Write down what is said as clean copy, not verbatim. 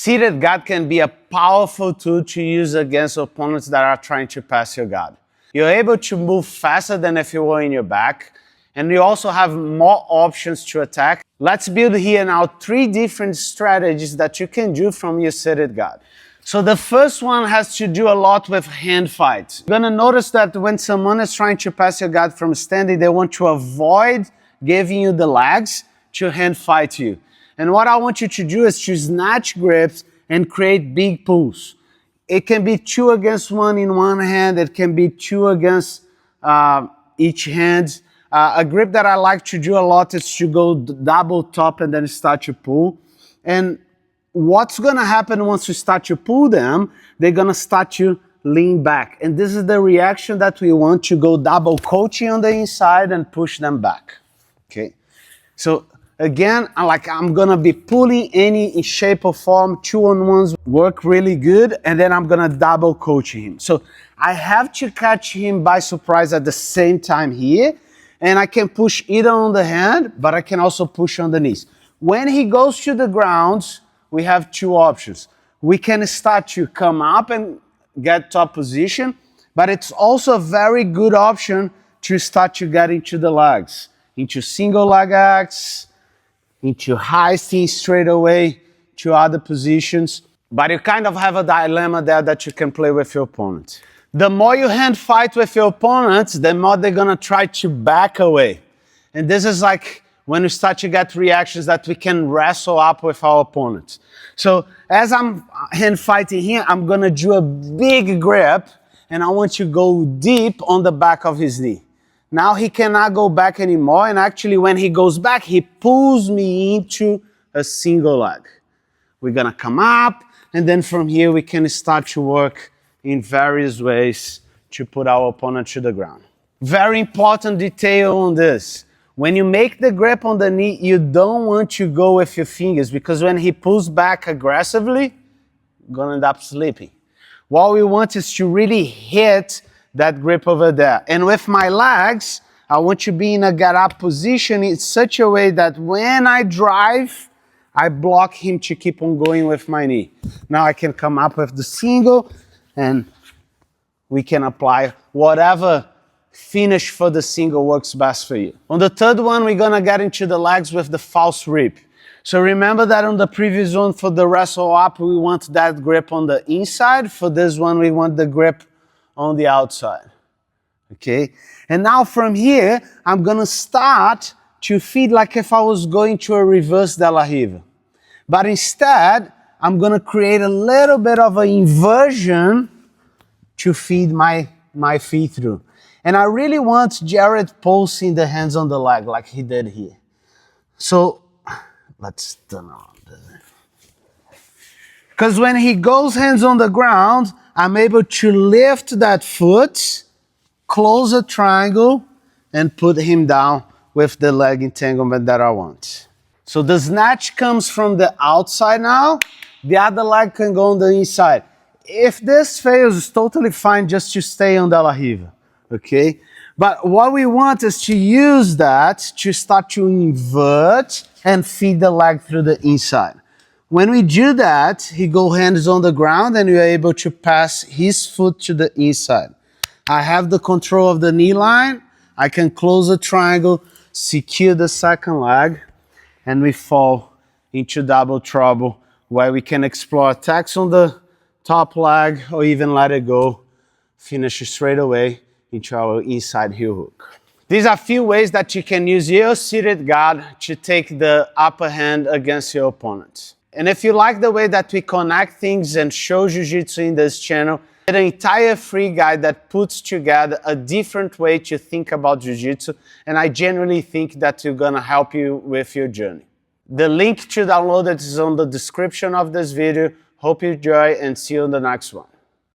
Seated guard can be a powerful tool to use against opponents that are trying to pass your guard. You're able to move faster than if you were in your back, and you also have more options to attack. Let's build here now 3 different strategies that you can do from your seated guard. So the first one has to do a lot with hand fights. You're gonna notice that when someone is trying to pass your guard from standing, they want to avoid giving you the legs to hand fight you. And what I want you to do is to snatch grips and create big pulls. It can be 2 against 1 in one hand. It can be 2 against each hand. A grip that I like to do a lot is to go double top and then start to pull. And what's gonna happen once you start to pull them, they're gonna start to lean back. And this is the reaction that we want, to go double Ko-uchi on the inside and push them back, okay? So again, I'm gonna be pulling any shape or form. 2-on-1s work really good, and then I'm gonna double Ko-uchi him. So I have to catch him by surprise at the same time here, and I can push either on the hand, but I can also push on the knees. When he goes to the ground, we have 2 options. We can start to come up and get top position, but it's also a very good option to start to get into the legs, into single leg X, into high steam straight away to other positions. But you kind of have a dilemma there that you can play with your opponent. The more you hand fight with your opponents, the more they're gonna try to back away. And this is like when we start to get reactions that we can wrestle up with our opponents. So as I'm hand fighting here, I'm gonna do a big grip, and I want to go deep on the back of his knee. Now he cannot go back anymore, and actually when he goes back, he pulls me into a single leg. We're gonna come up, and then from here we can start to work in various ways to put our opponent to the ground. Very important detail on this. When you make the grip on the knee, you don't want to go with your fingers, because when he pulls back aggressively, you're gonna end up sleeping. What we want is to really hit that grip over there. And with my legs, I want to be in a get up position in such a way that when I drive, I block him to keep on going with my knee. Now I can come up with the single, and we can apply whatever finish for the single works best for you. On the third one, we're gonna get into the legs with the false rip. So remember that on the previous one for the wrestle up, we want that grip on the inside. For this one, we want the grip on the outside, okay? And now from here, I'm gonna start to feed like if I was going to a reverse de la riva. But instead, I'm gonna create a little bit of an inversion to feed my feet through. And I really want Jared pulsing the hands on the leg like he did here. So let's turn on this. Because when he goes hands on the ground, I'm able to lift that foot, close a triangle, and put him down with the leg entanglement that I want. So the snatch comes from the outside now. The other leg can go on the inside. If this fails, it's totally fine just to stay on de la riva, okay? But what we want is to use that to start to invert and feed the leg through the inside. When we do that, he goes hands on the ground, and we're able to pass his foot to the inside. I have the control of the knee line. I can close a triangle, secure the second leg, and we fall into double trouble, where we can explore attacks on the top leg or even let it go, finish straight away into our inside heel hook. These are a few ways that you can use your seated guard to take the upper hand against your opponent. And if you like the way that we connect things and show Jiu-Jitsu in this channel, get an entire free guide that puts together a different way to think about Jiu-Jitsu, and I genuinely think that it's gonna help you with your journey. The link to download it is on the description of this video. Hope you enjoy, and see you on the next one.